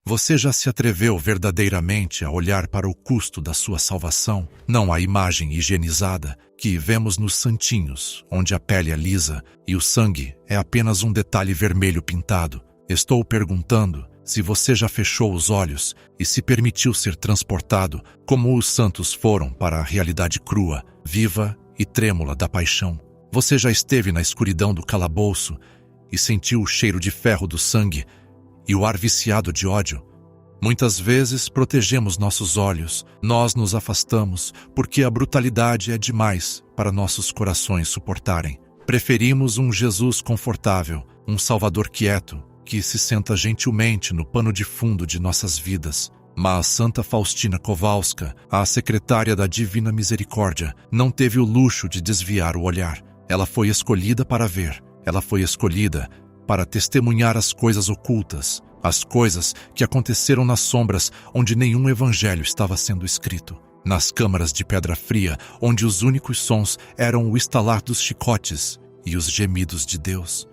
Você já se atreveu verdadeiramente a olhar para o custo da sua salvação, não a imagem higienizada que vemos nos santinhos, onde a pele é lisa e o sangue é apenas um detalhe vermelho pintado? Estou perguntando se você já fechou os olhos e se permitiu ser transportado como os santos foram para a realidade crua, viva e trêmula da paixão. Você já esteve na escuridão do calabouço e sentiu o cheiro de ferro do sangue e o ar viciado de ódio? Muitas vezes protegemos nossos olhos, nós nos afastamos porque a brutalidade é demais para nossos corações suportarem. Preferimos um Jesus confortável, um Salvador quieto, que se senta gentilmente no pano de fundo de nossas vidas. Mas Santa Faustina Kowalska, a secretária da Divina Misericórdia, não teve o luxo de desviar o olhar. Ela foi escolhida para ver, ela foi escolhida para testemunhar as coisas ocultas, as coisas que aconteceram nas sombras onde nenhum evangelho estava sendo escrito. Nas câmaras de pedra fria, onde os únicos sons eram o estalar dos chicotes e os gemidos de Deus.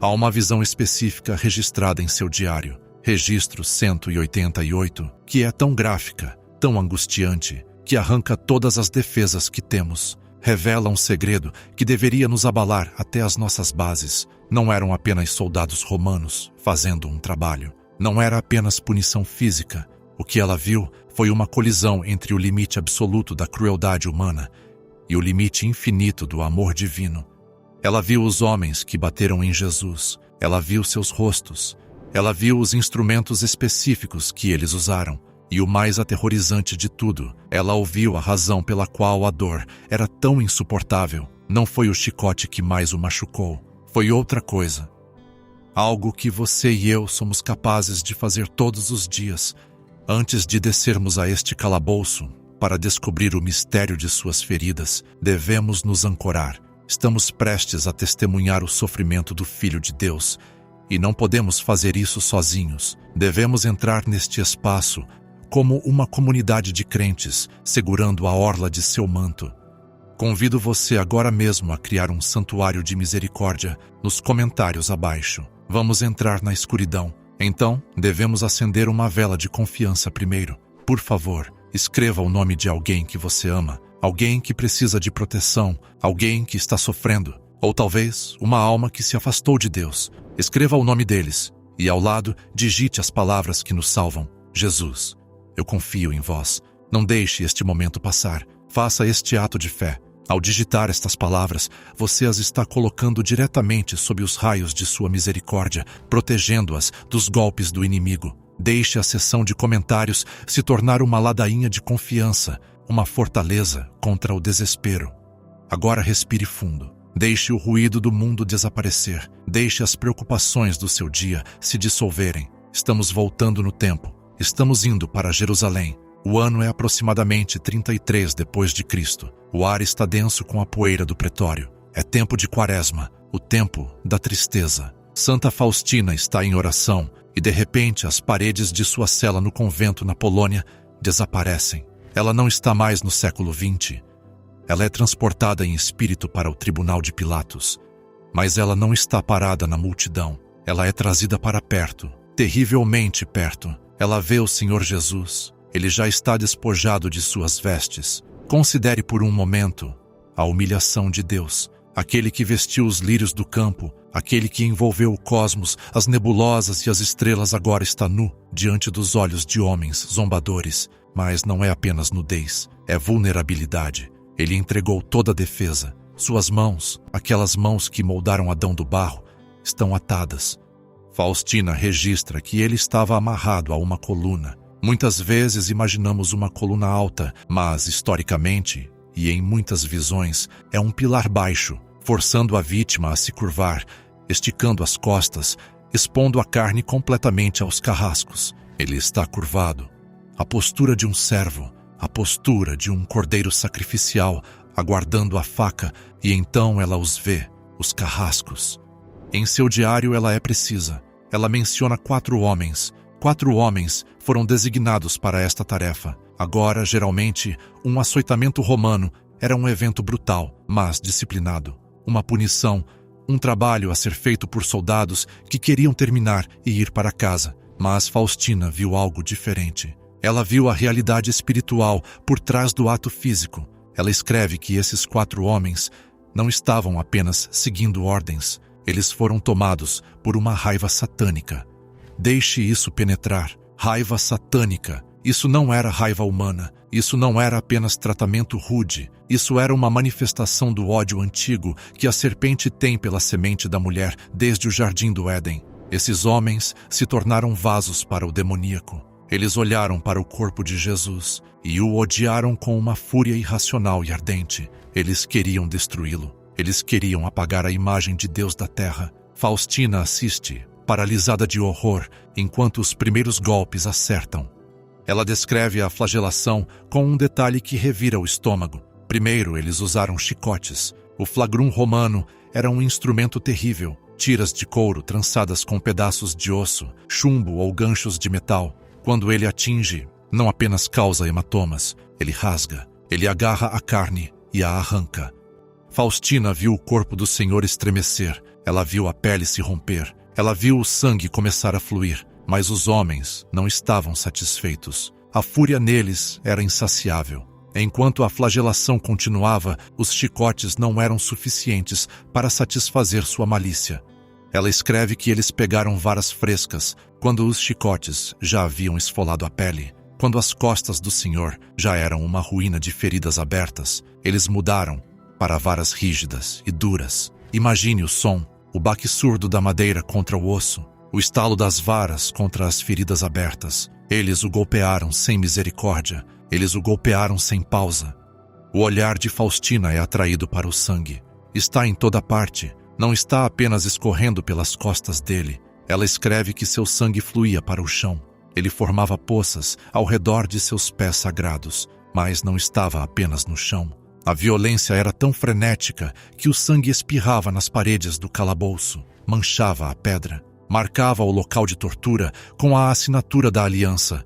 Há uma visão específica registrada em seu diário, registro 188, que é tão gráfica, tão angustiante, que arranca todas as defesas que temos. Revela um segredo que deveria nos abalar até as nossas bases. Não eram apenas soldados romanos fazendo um trabalho. Não era apenas punição física. O que ela viu foi uma colisão entre o limite absoluto da crueldade humana e o limite infinito do amor divino. Ela viu os homens que bateram em Jesus. Ela viu seus rostos. Ela viu os instrumentos específicos que eles usaram. E o mais aterrorizante de tudo, ela ouviu a razão pela qual a dor era tão insuportável. Não foi o chicote que mais o machucou. Foi outra coisa. Algo que você e eu somos capazes de fazer todos os dias, antes de descermos a este calabouço, para descobrir o mistério de suas feridas. Devemos nos ancorar. Estamos prestes a testemunhar o sofrimento do Filho de Deus, e não podemos fazer isso sozinhos. Devemos entrar neste espaço como uma comunidade de crentes, segurando a orla de seu manto. Convido você agora mesmo a criar um santuário de misericórdia nos comentários abaixo. Vamos entrar na escuridão. Então, devemos acender uma vela de confiança primeiro. Por favor, escreva o nome de alguém que você ama, alguém que precisa de proteção, alguém que está sofrendo, ou talvez uma alma que se afastou de Deus. Escreva o nome deles e, ao lado, digite as palavras que nos salvam. Jesus, eu confio em vós. Não deixe este momento passar. Faça este ato de fé. Ao digitar estas palavras, você as está colocando diretamente sob os raios de sua misericórdia, protegendo-as dos golpes do inimigo. Deixe a seção de comentários se tornar uma ladainha de confiança, uma fortaleza contra o desespero. Agora respire fundo. Deixe o ruído do mundo desaparecer. Deixe as preocupações do seu dia se dissolverem. Estamos voltando no tempo. Estamos indo para Jerusalém. O ano é aproximadamente 33 depois de Cristo. O ar está denso com a poeira do pretório. É tempo de quaresma, o tempo da tristeza. Santa Faustina está em oração e, de repente, as paredes de sua cela no convento na Polônia desaparecem. Ela não está mais no século XX. Ela é transportada em espírito para o tribunal de Pilatos. Mas ela não está parada na multidão. Ela é trazida para perto, terrivelmente perto. Ela vê o Senhor Jesus. Ele já está despojado de suas vestes. Considere por um momento a humilhação de Deus, aquele que vestiu os lírios do campo, aquele que envolveu o cosmos, as nebulosas e as estrelas, agora está nu diante dos olhos de homens zombadores. Mas não é apenas nudez, é vulnerabilidade. Ele entregou toda a defesa. Suas mãos, aquelas mãos que moldaram Adão do barro, estão atadas. Faustina registra que ele estava amarrado a uma coluna. Muitas vezes imaginamos uma coluna alta, mas, historicamente, e em muitas visões, é um pilar baixo, forçando a vítima a se curvar, esticando as costas, expondo a carne completamente aos carrascos. Ele está curvado. A postura de um servo, a postura de um cordeiro sacrificial, aguardando a faca, e então ela os vê, os carrascos. Em seu diário ela é precisa. Ela menciona 4 homens. 4 homens foram designados para esta tarefa. Agora, geralmente, um açoitamento romano era um evento brutal, mas disciplinado. Uma punição, um trabalho a ser feito por soldados que queriam terminar e ir para casa. Mas Faustina viu algo diferente. Ela viu a realidade espiritual por trás do ato físico. Ela escreve que esses 4 homens não estavam apenas seguindo ordens, eles foram tomados por uma raiva satânica. Deixe isso penetrar. Raiva satânica. Isso não era raiva humana. Isso não era apenas tratamento rude. Isso era uma manifestação do ódio antigo que a serpente tem pela semente da mulher desde o jardim do Éden. Esses homens se tornaram vasos para o demoníaco. Eles olharam para o corpo de Jesus e o odiaram com uma fúria irracional e ardente. Eles queriam destruí-lo. Eles queriam apagar a imagem de Deus da terra. Faustina assiste, paralisada de horror, enquanto os primeiros golpes acertam. Ela descreve a flagelação com um detalhe que revira o estômago. Primeiro, eles usaram chicotes. O flagrum romano era um instrumento terrível. Tiras de couro trançadas com pedaços de osso, chumbo ou ganchos de metal. Quando ele atinge, não apenas causa hematomas, ele rasga, ele agarra a carne e a arranca. Faustina viu o corpo do Senhor estremecer, ela viu a pele se romper, ela viu o sangue começar a fluir, mas os homens não estavam satisfeitos. A fúria neles era insaciável. Enquanto a flagelação continuava, os chicotes não eram suficientes para satisfazer sua malícia. Ela escreve que eles pegaram varas frescas quando os chicotes já haviam esfolado a pele. Quando as costas do Senhor já eram uma ruína de feridas abertas, eles mudaram para varas rígidas e duras. Imagine o som, o baque surdo da madeira contra o osso, o estalo das varas contra as feridas abertas. Eles o golpearam sem misericórdia, eles o golpearam sem pausa. O olhar de Faustina é atraído para o sangue. Está em toda parte, não está apenas escorrendo pelas costas dele. Ela escreve que seu sangue fluía para o chão. Ele formava poças ao redor de seus pés sagrados, mas não estava apenas no chão. A violência era tão frenética que o sangue espirrava nas paredes do calabouço, manchava a pedra, marcava o local de tortura com a assinatura da aliança.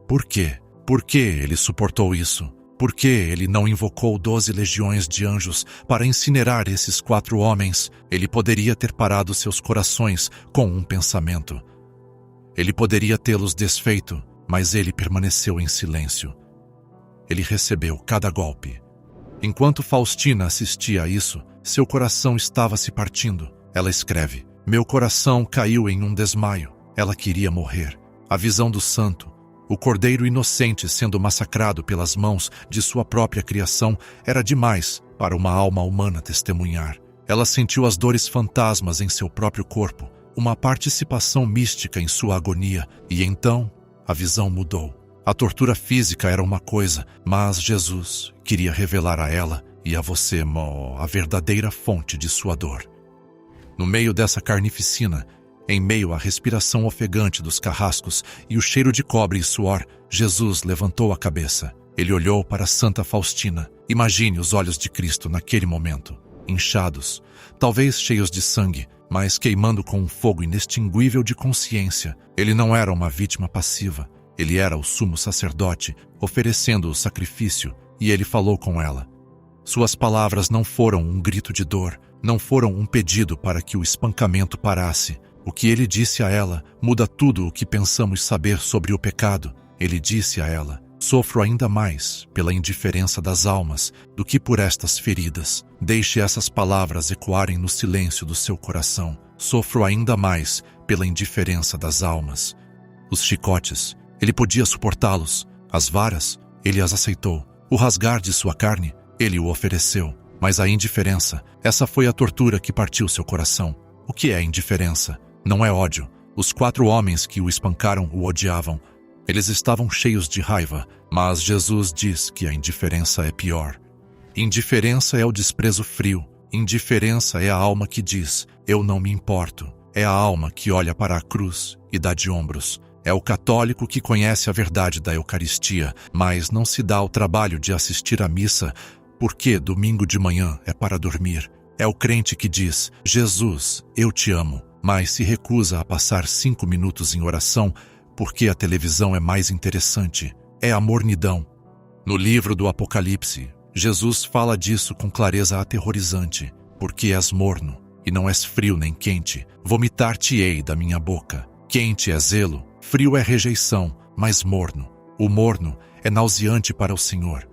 Por quê? Por que ele suportou isso? Por que ele não invocou 12 legiões de anjos para incinerar esses 4 homens? Ele poderia ter parado seus corações com um pensamento. Ele poderia tê-los desfeito, mas ele permaneceu em silêncio. Ele recebeu cada golpe. Enquanto Faustina assistia a isso, seu coração estava se partindo. Ela escreve: "Meu coração caiu em um desmaio." Ela queria morrer. A visão do santo, o cordeiro inocente sendo massacrado pelas mãos de sua própria criação, era demais para uma alma humana testemunhar. Ela sentiu as dores fantasmas em seu próprio corpo, uma participação mística em sua agonia, e então a visão mudou. A tortura física era uma coisa, mas Jesus queria revelar a ela e a você a verdadeira fonte de sua dor. No meio dessa carnificina, em meio à respiração ofegante dos carrascos e o cheiro de cobre e suor, Jesus levantou a cabeça. Ele olhou para Santa Faustina. Imagine os olhos de Cristo naquele momento, inchados, talvez cheios de sangue, mas queimando com um fogo inextinguível de consciência. Ele não era uma vítima passiva. Ele era o sumo sacerdote, oferecendo o sacrifício, e ele falou com ela. Suas palavras não foram um grito de dor, não foram um pedido para que o espancamento parasse. O que ele disse a ela muda tudo o que pensamos saber sobre o pecado. Ele disse a ela: "Sofro ainda mais pela indiferença das almas do que por estas feridas. Deixe essas palavras ecoarem no silêncio do seu coração. Sofro ainda mais pela indiferença das almas." Os chicotes, ele podia suportá-los. As varas, ele as aceitou. O rasgar de sua carne, ele o ofereceu. Mas a indiferença, essa foi a tortura que partiu seu coração. O que é indiferença? Não é ódio. Os 4 homens que o espancaram o odiavam. Eles estavam cheios de raiva, mas Jesus diz que a indiferença é pior. Indiferença é o desprezo frio. Indiferença é a alma que diz: "Eu não me importo." É a alma que olha para a cruz e dá de ombros. É o católico que conhece a verdade da Eucaristia, mas não se dá ao trabalho de assistir à missa porque domingo de manhã é para dormir. É o crente que diz: "Jesus, eu te amo," mas se recusa a passar 5 minutos em oração porque a televisão é mais interessante. É a mornidão. No livro do Apocalipse, Jesus fala disso com clareza aterrorizante. "Porque és morno, e não és frio nem quente, vomitar-te-ei da minha boca. Quente é zelo, Frio é rejeição, mas morno. O morno é nauseante para o Senhor.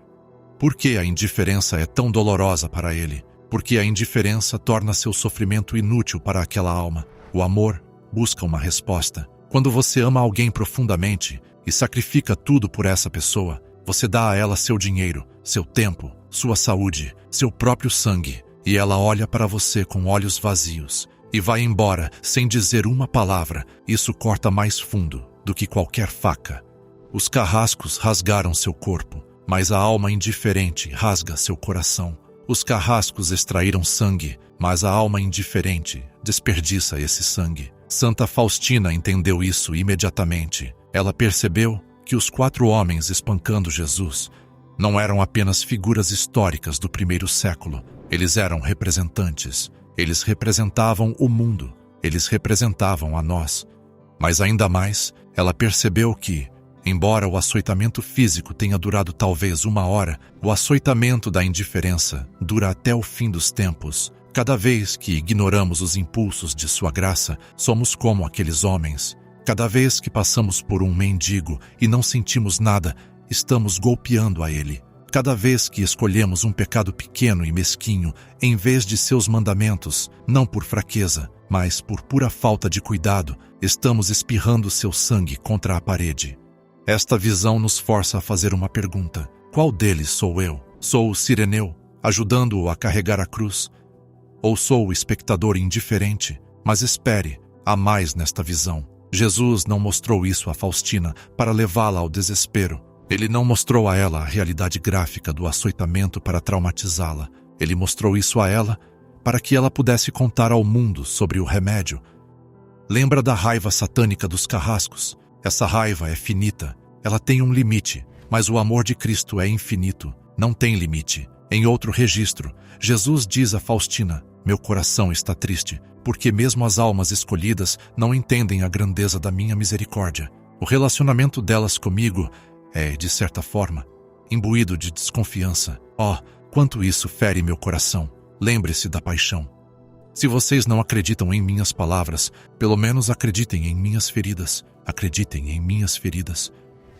Por que a indiferença é tão dolorosa para Ele? Porque a indiferença torna seu sofrimento inútil para aquela alma. O amor busca uma resposta. Quando você ama alguém profundamente e sacrifica tudo por essa pessoa, você dá a ela seu dinheiro, seu tempo, sua saúde, seu próprio sangue, e ela olha para você com olhos vazios e vai embora sem dizer uma palavra. Isso corta mais fundo do que qualquer faca. Os carrascos rasgaram seu corpo, mas a alma indiferente rasga seu coração. Os carrascos extraíram sangue, mas a alma indiferente desperdiça esse sangue. Santa Faustina entendeu isso imediatamente. Ela percebeu que os 4 homens espancando Jesus não eram apenas figuras históricas do primeiro século. Eles eram representantes. Eles representavam o mundo. Eles representavam a nós. Mas ainda mais, ela percebeu que, embora o açoitamento físico tenha durado talvez 1 hora, o açoitamento da indiferença dura até o fim dos tempos. Cada vez que ignoramos os impulsos de sua graça, somos como aqueles homens. Cada vez que passamos por um mendigo e não sentimos nada, estamos golpeando a ele. Cada vez que escolhemos um pecado pequeno e mesquinho, em vez de seus mandamentos, não por fraqueza, mas por pura falta de cuidado, estamos espirrando seu sangue contra a parede. Esta visão nos força a fazer uma pergunta. Qual deles sou eu? Sou o sireneu, ajudando-o a carregar a cruz? Ou sou o espectador indiferente? Mas espere, há mais nesta visão. Jesus não mostrou isso a Faustina para levá-la ao desespero. Ele não mostrou a ela a realidade gráfica do açoitamento para traumatizá-la. Ele mostrou isso a ela para que ela pudesse contar ao mundo sobre o remédio. Lembra da raiva satânica dos carrascos? Essa raiva é finita. Ela tem um limite, mas o amor de Cristo é infinito. Não tem limite. Em outro registro, Jesus diz a Faustina: meu coração está triste, porque mesmo as almas escolhidas não entendem a grandeza da minha misericórdia. O relacionamento delas comigo é, de certa forma, imbuído de desconfiança. Oh, quanto isso fere meu coração. Lembre-se da paixão. Se vocês não acreditam em minhas palavras, pelo menos acreditem em minhas feridas. Acreditem em minhas feridas.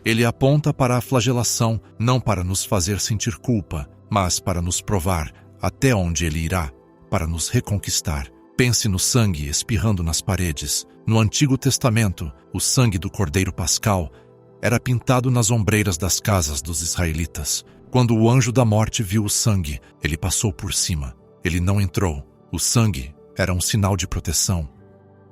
Ele aponta para a flagelação, não para nos fazer sentir culpa, mas para nos provar até onde ele irá, para nos reconquistar. Pense no sangue espirrando nas paredes. No Antigo Testamento, o sangue do Cordeiro Pascal era pintado nas ombreiras das casas dos israelitas. Quando o anjo da morte viu o sangue, ele passou por cima. Ele não entrou. O sangue era um sinal de proteção.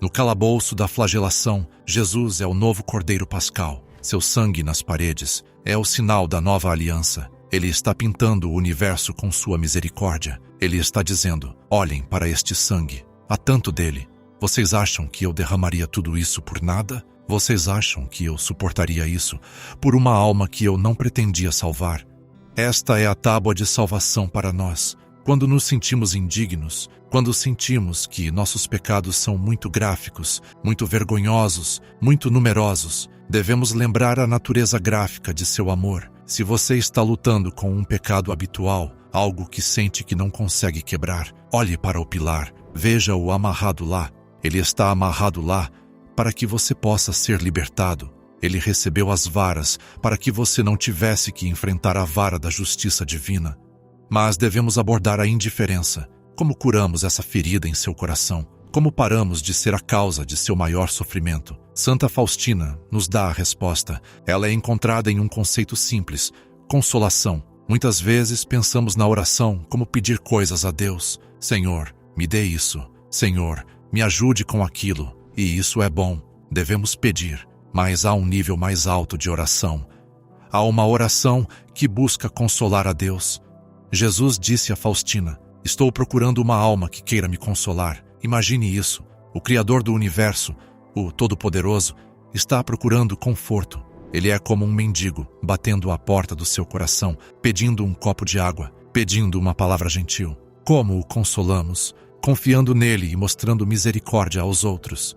No calabouço da flagelação, Jesus é o novo Cordeiro Pascal. Seu sangue nas paredes é o sinal da nova aliança. Ele está pintando o universo com sua misericórdia. Ele está dizendo: olhem para este sangue. Há tanto dele. Vocês acham que eu derramaria tudo isso por nada? Vocês acham que eu suportaria isso por uma alma que eu não pretendia salvar? Esta é a tábua de salvação para nós. Quando nos sentimos indignos, quando sentimos que nossos pecados são muito gráficos, muito vergonhosos, muito numerosos, devemos lembrar a natureza gráfica de seu amor. Se você está lutando com um pecado habitual, algo que sente que não consegue quebrar, olhe para o pilar, veja-o amarrado lá. Ele está amarrado lá para que você possa ser libertado. Ele recebeu as varas para que você não tivesse que enfrentar a vara da justiça divina. Mas devemos abordar a indiferença. Como curamos essa ferida em seu coração? Como paramos de ser a causa de seu maior sofrimento? Santa Faustina nos dá a resposta. Ela é encontrada em um conceito simples: consolação. Muitas vezes pensamos na oração como pedir coisas a Deus. Senhor, me dê isso. Senhor, me ajude com aquilo. E isso é bom. Devemos pedir. Mas há um nível mais alto de oração. Há uma oração que busca consolar a Deus. Jesus disse a Faustina: estou procurando uma alma que queira me consolar. Imagine isso. O Criador do Universo, o Todo-Poderoso, está procurando conforto. Ele é como um mendigo, batendo à porta do seu coração, pedindo um copo de água, pedindo uma palavra gentil. Como o consolamos? Confiando nele e mostrando misericórdia aos outros.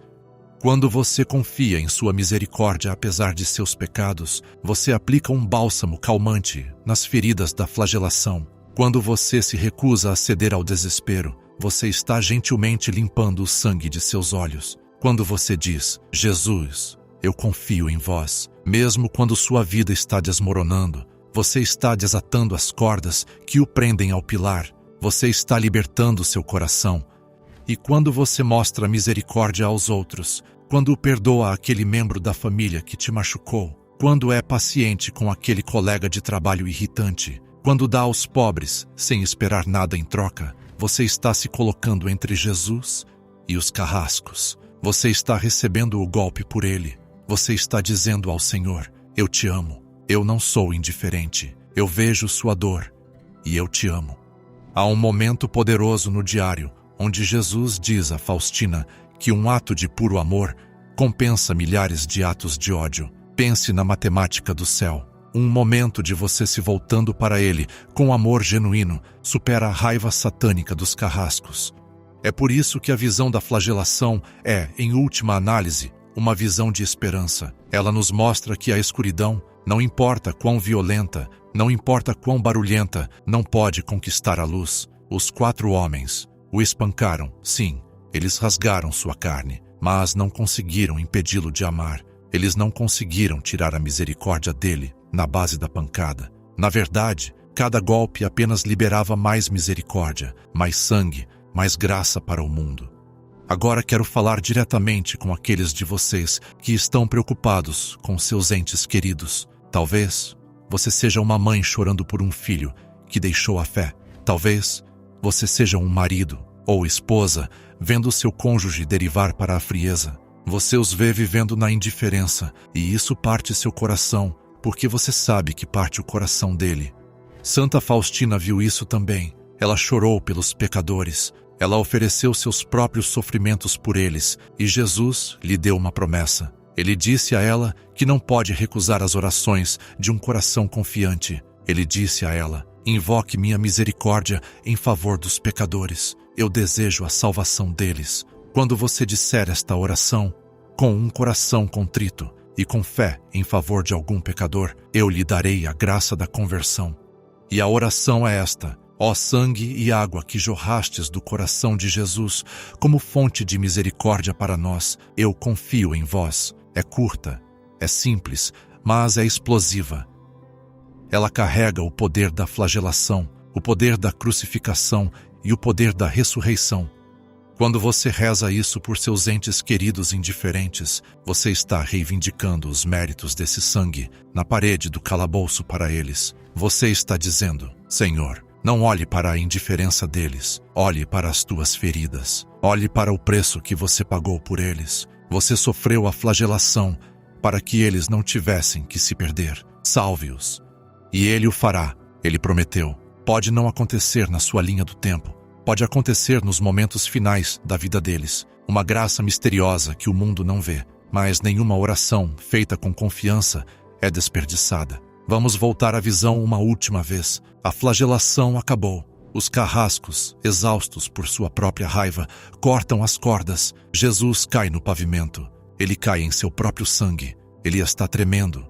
Quando você confia em sua misericórdia apesar de seus pecados, você aplica um bálsamo calmante nas feridas da flagelação. Quando você se recusa a ceder ao desespero, você está gentilmente limpando o sangue de seus olhos. Quando você diz: Jesus, eu confio em vós. Mesmo quando sua vida está desmoronando, você está desatando as cordas que o prendem ao pilar. Você está libertando seu coração. E quando você mostra misericórdia aos outros, quando perdoa aquele membro da família que te machucou, quando é paciente com aquele colega de trabalho irritante, quando dá aos pobres sem esperar nada em troca, você está se colocando entre Jesus e os carrascos. Você está recebendo o golpe por ele. Você está dizendo ao Senhor: eu te amo. Eu não sou indiferente. Eu vejo sua dor e eu te amo. Há um momento poderoso no diário onde Jesus diz a Faustina que um ato de puro amor compensa milhares de atos de ódio. Pense na matemática do céu. Um momento de você se voltando para ele com amor genuíno supera a raiva satânica dos carrascos. É por isso que a visão da flagelação é, em última análise, uma visão de esperança. Ela nos mostra que a escuridão, não importa quão violenta, não importa quão barulhenta, não pode conquistar a luz. Os 4 homens o espancaram, sim, eles rasgaram sua carne, mas não conseguiram impedi-lo de amar. Eles não conseguiram tirar a misericórdia dele na base da pancada. Na verdade, cada golpe apenas liberava mais misericórdia, mais sangue, mais graça para o mundo. Agora quero falar diretamente com aqueles de vocês que estão preocupados com seus entes queridos. Talvez você seja uma mãe chorando por um filho que deixou a fé. Talvez você seja um marido ou esposa vendo seu cônjuge derivar para a frieza. Você os vê vivendo na indiferença e isso parte seu coração, porque você sabe que parte o coração dele. Santa Faustina viu isso também. Ela chorou pelos pecadores. Ela ofereceu seus próprios sofrimentos por eles e Jesus lhe deu uma promessa. Ele disse a ela que não pode recusar as orações de um coração confiante. Ele disse a ela: invoque minha misericórdia em favor dos pecadores. Eu desejo a salvação deles. Quando você disser esta oração, com um coração contrito e com fé em favor de algum pecador, eu lhe darei a graça da conversão. E a oração é esta: ó sangue e água que jorrastes do coração de Jesus como fonte de misericórdia para nós, eu confio em vós. É curta, é simples, mas é explosiva. Ela carrega o poder da flagelação, o poder da crucificação e o poder da ressurreição. Quando você reza isso por seus entes queridos indiferentes, você está reivindicando os méritos desse sangue na parede do calabouço para eles. Você está dizendo: Senhor, não olhe para a indiferença deles, olhe para as tuas feridas, olhe para o preço que você pagou por eles. Você sofreu a flagelação para que eles não tivessem que se perder. Salve-os. E ele o fará, ele prometeu. Pode não acontecer na sua linha do tempo, pode acontecer nos momentos finais da vida deles. Uma graça misteriosa que o mundo não vê, mas nenhuma oração feita com confiança é desperdiçada. Vamos voltar à visão uma última vez. A flagelação acabou. Os carrascos, exaustos por sua própria raiva, cortam as cordas. Jesus cai no pavimento. Ele cai em seu próprio sangue. Ele está tremendo.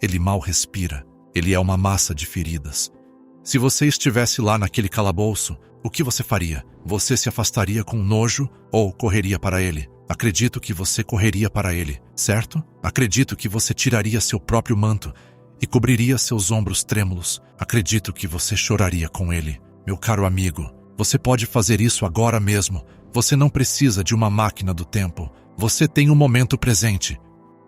Ele mal respira. Ele é uma massa de feridas. Se você estivesse lá naquele calabouço, o que você faria? Você se afastaria com nojo ou correria para ele? Acredito que você correria para ele, certo? Acredito que você tiraria seu próprio manto e cobriria seus ombros trêmulos. Acredito que você choraria com ele. Meu caro amigo, você pode fazer isso agora mesmo. Você não precisa de uma máquina do tempo. Você tem um momento presente.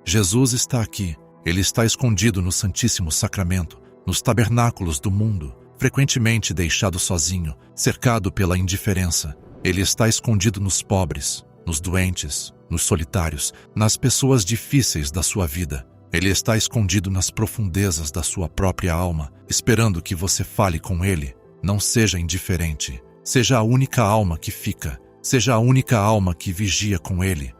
Jesus está aqui. Ele está escondido no Santíssimo Sacramento, nos tabernáculos do mundo, frequentemente deixado sozinho, cercado pela indiferença. Ele está escondido nos pobres, nos doentes, nos solitários, nas pessoas difíceis da sua vida. Ele está escondido nas profundezas da sua própria alma, esperando que você fale com ele. Não seja indiferente. Seja a única alma que fica. Seja a única alma que vigia com ele.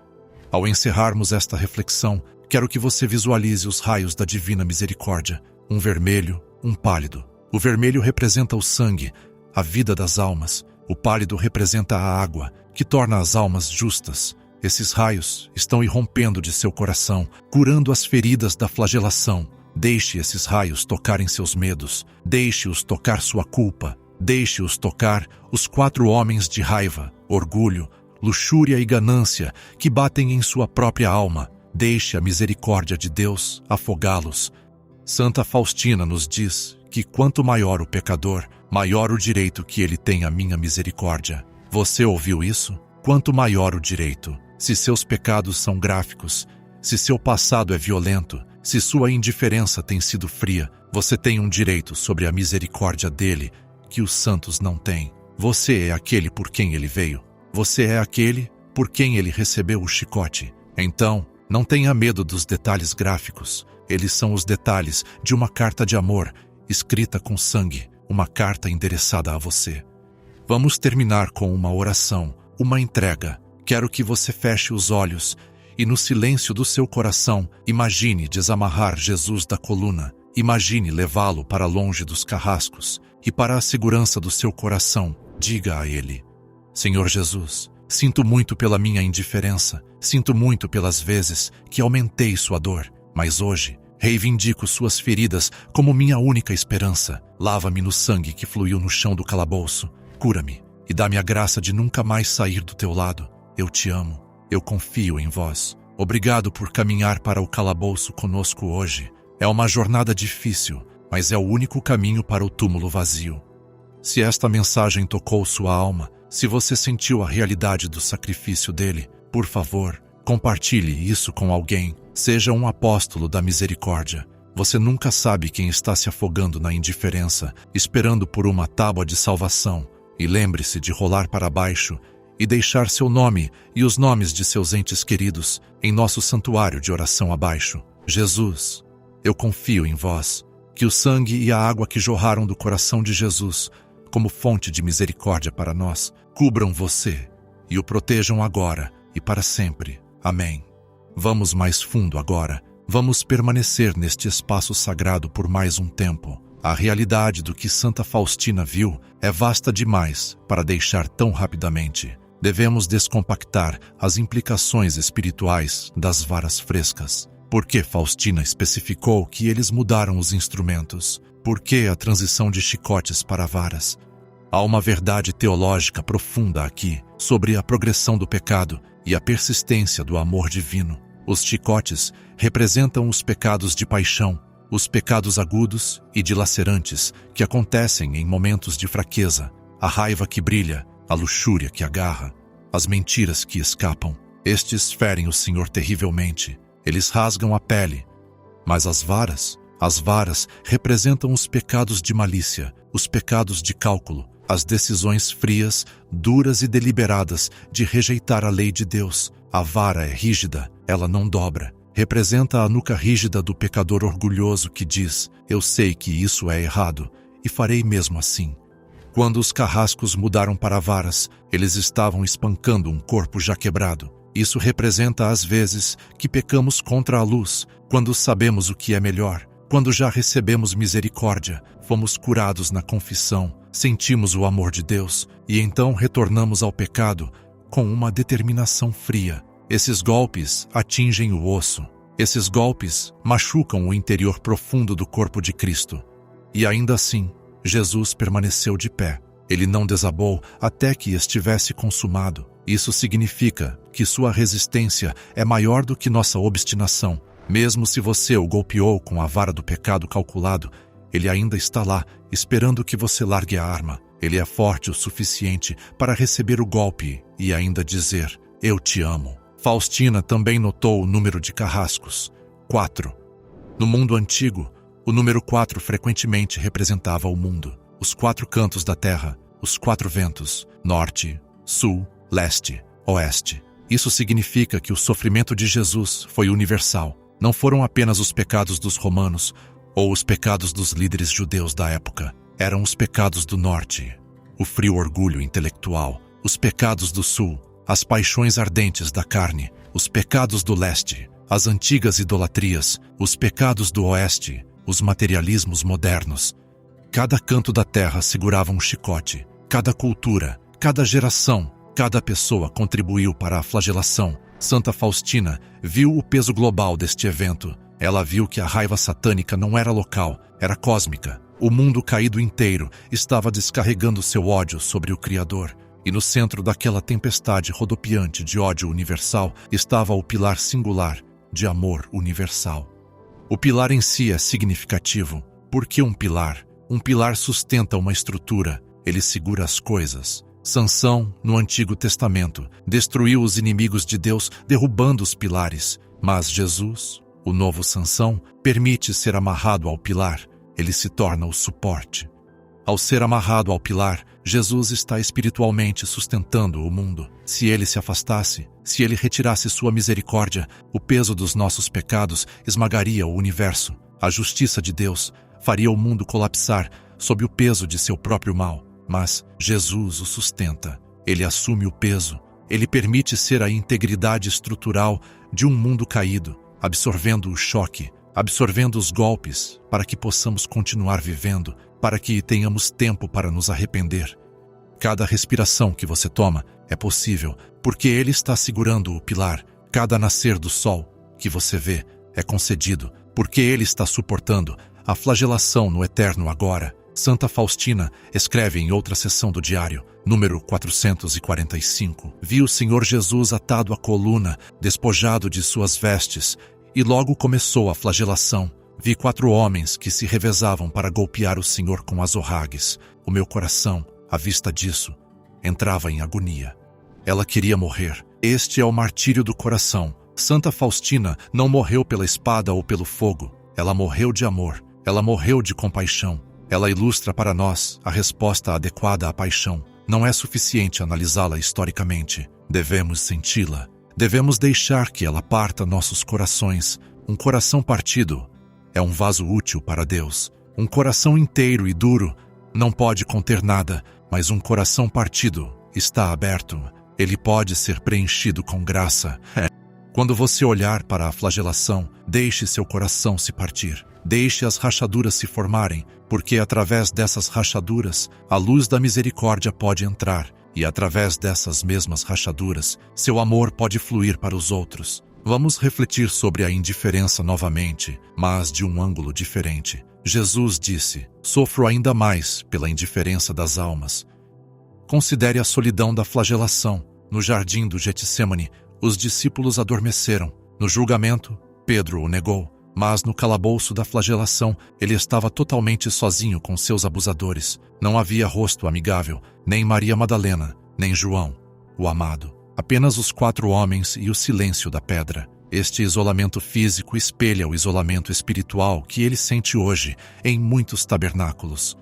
Ao encerrarmos esta reflexão, quero que você visualize os raios da divina misericórdia. Um vermelho, um pálido. O vermelho representa o sangue, a vida das almas. O pálido representa a água, que torna as almas justas. Esses raios estão irrompendo de seu coração, curando as feridas da flagelação. Deixe esses raios tocarem seus medos. Deixe-os tocar sua culpa. Deixe-os tocar os 4 homens de raiva, orgulho, luxúria e ganância que batem em sua própria alma. Deixe a misericórdia de Deus afogá-los. Santa Faustina nos diz que quanto maior o pecador, maior o direito que ele tem à minha misericórdia. Você ouviu isso? Quanto maior o direito. Se seus pecados são gráficos, se seu passado é violento, se sua indiferença tem sido fria, você tem um direito sobre a misericórdia dele que os santos não têm. Você é aquele por quem ele veio. Você é aquele por quem ele recebeu o chicote. Então, não tenha medo dos detalhes gráficos. Eles são os detalhes de uma carta de amor, escrita com sangue, uma carta endereçada a você. Vamos terminar com uma oração, uma entrega. Quero que você feche os olhos e, no silêncio do seu coração, imagine desamarrar Jesus da coluna. Imagine levá-lo para longe dos carrascos e, para a segurança do seu coração, diga a ele: Senhor Jesus, sinto muito pela minha indiferença, sinto muito pelas vezes que aumentei sua dor, mas hoje reivindico suas feridas como minha única esperança. Lava-me no sangue que fluiu no chão do calabouço, cura-me e dá-me a graça de nunca mais sair do teu lado. Eu te amo, eu confio em vós. Obrigado por caminhar para o calabouço conosco hoje. É uma jornada difícil, mas é o único caminho para o túmulo vazio. Se esta mensagem tocou sua alma, se você sentiu a realidade do sacrifício dele, por favor, compartilhe isso com alguém. Seja um apóstolo da misericórdia. Você nunca sabe quem está se afogando na indiferença, esperando por uma tábua de salvação. E lembre-se de rolar para baixo e deixar seu nome e os nomes de seus entes queridos em nosso santuário de oração abaixo. Jesus, eu confio em vós, que o sangue e a água que jorraram do coração de Jesus, como fonte de misericórdia para nós, cubram você e o protejam agora e para sempre. Amém. Vamos mais fundo agora. Vamos permanecer neste espaço sagrado por mais um tempo. A realidade do que Santa Faustina viu é vasta demais para deixar tão rapidamente. Devemos descompactar as implicações espirituais das varas frescas. Por que Faustina especificou que eles mudaram os instrumentos? Por que a transição de chicotes para varas? Há uma verdade teológica profunda aqui sobre a progressão do pecado e a persistência do amor divino. Os chicotes representam os pecados de paixão, os pecados agudos e dilacerantes que acontecem em momentos de fraqueza, a raiva que brilha, a luxúria que agarra, as mentiras que escapam. Estes ferem o Senhor terrivelmente. Eles rasgam a pele. Mas as varas representam os pecados de malícia, os pecados de cálculo, as decisões frias, duras e deliberadas de rejeitar a lei de Deus. A vara é rígida, ela não dobra. Representa a nuca rígida do pecador orgulhoso que diz: eu sei que isso é errado e farei mesmo assim. Quando os carrascos mudaram para varas, eles estavam espancando um corpo já quebrado. Isso representa as vezes que pecamos contra a luz, quando sabemos o que é melhor, quando já recebemos misericórdia, fomos curados na confissão, sentimos o amor de Deus e então retornamos ao pecado com uma determinação fria. Esses golpes atingem o osso. Esses golpes machucam o interior profundo do corpo de Cristo. E ainda assim, Jesus permaneceu de pé. Ele não desabou até que estivesse consumado. Isso significa que sua resistência é maior do que nossa obstinação. Mesmo se você o golpeou com a vara do pecado calculado, ele ainda está lá, esperando que você largue a arma. Ele é forte o suficiente para receber o golpe e ainda dizer: eu te amo. Faustina também notou o número de carrascos, 4. No mundo antigo, o número 4 frequentemente representava o mundo, os 4 cantos da terra, os 4 ventos, norte, sul, leste, oeste. Isso significa que o sofrimento de Jesus foi universal. Não foram apenas os pecados dos romanos ou os pecados dos líderes judeus da época. Eram os pecados do norte, o frio orgulho intelectual, os pecados do sul, as paixões ardentes da carne, os pecados do leste, as antigas idolatrias, os pecados do oeste, os materialismos modernos. Cada canto da terra segurava um chicote. Cada cultura, cada geração, cada pessoa contribuiu para a flagelação. Santa Faustina viu o peso global deste evento. Ela viu que a raiva satânica não era local, era cósmica. O mundo caído inteiro estava descarregando seu ódio sobre o Criador. E no centro daquela tempestade rodopiante de ódio universal estava o pilar singular, de amor universal. O pilar em si é significativo. Por que um pilar? Um pilar sustenta uma estrutura, ele segura as coisas. Sansão, no Antigo Testamento, destruiu os inimigos de Deus, derrubando os pilares. Mas Jesus, o novo Sansão, permite ser amarrado ao pilar. Ele se torna o suporte. Ao ser amarrado ao pilar, Jesus está espiritualmente sustentando o mundo. Se ele se afastasse, se ele retirasse sua misericórdia, o peso dos nossos pecados esmagaria o universo. A justiça de Deus faria o mundo colapsar sob o peso de seu próprio mal. Mas Jesus o sustenta. Ele assume o peso. Ele permite ser a integridade estrutural de um mundo caído, absorvendo o choque, absorvendo os golpes, para que possamos continuar vivendo, para que tenhamos tempo para nos arrepender. Cada respiração que você toma é possível, porque Ele está segurando o pilar. Cada nascer do sol que você vê é concedido, porque Ele está suportando a flagelação no eterno agora. Santa Faustina escreve em outra seção do diário, número 445, vi o Senhor Jesus atado à coluna, despojado de suas vestes, e logo começou a flagelação. Vi 4 homens que se revezavam para golpear o Senhor com azorragues. O meu coração, à vista disso, entrava em agonia. Ela queria morrer. Este é o martírio do coração. Santa Faustina não morreu pela espada ou pelo fogo. Ela morreu de amor. Ela morreu de compaixão. Ela ilustra para nós a resposta adequada à paixão. Não é suficiente analisá-la historicamente. Devemos senti-la. Devemos deixar que ela parta nossos corações. Um coração partido é um vaso útil para Deus. Um coração inteiro e duro não pode conter nada, mas um coração partido está aberto. Ele pode ser preenchido com graça. Quando você olhar para a flagelação, deixe seu coração se partir. Deixe as rachaduras se formarem, porque através dessas rachaduras, a luz da misericórdia pode entrar, e através dessas mesmas rachaduras, seu amor pode fluir para os outros. Vamos refletir sobre a indiferença novamente, mas de um ângulo diferente. Jesus disse: sofro ainda mais pela indiferença das almas. Considere a solidão da flagelação. No jardim do Getsêmani, os discípulos adormeceram. No julgamento, Pedro o negou. Mas no calabouço da flagelação, ele estava totalmente sozinho com seus abusadores. Não havia rosto amigável, nem Maria Madalena, nem João, o amado. Apenas os 4 homens e o silêncio da pedra. Este isolamento físico espelha o isolamento espiritual que ele sente hoje em muitos tabernáculos.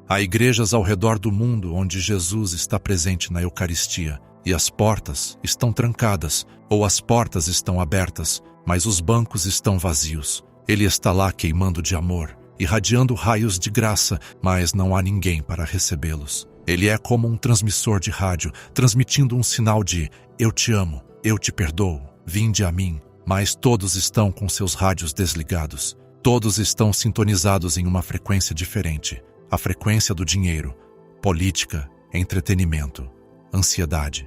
Há igrejas ao redor do mundo onde Jesus está presente na Eucaristia, e as portas estão trancadas, ou as portas estão abertas, mas os bancos estão vazios. Ele está lá queimando de amor, irradiando raios de graça, mas não há ninguém para recebê-los. Ele é como um transmissor de rádio, transmitindo um sinal de "eu te amo, eu te perdoo, vinde a mim", mas todos estão com seus rádios desligados. Todos estão sintonizados em uma frequência diferente, a frequência do dinheiro, política, entretenimento, ansiedade.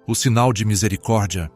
O sinal de misericórdia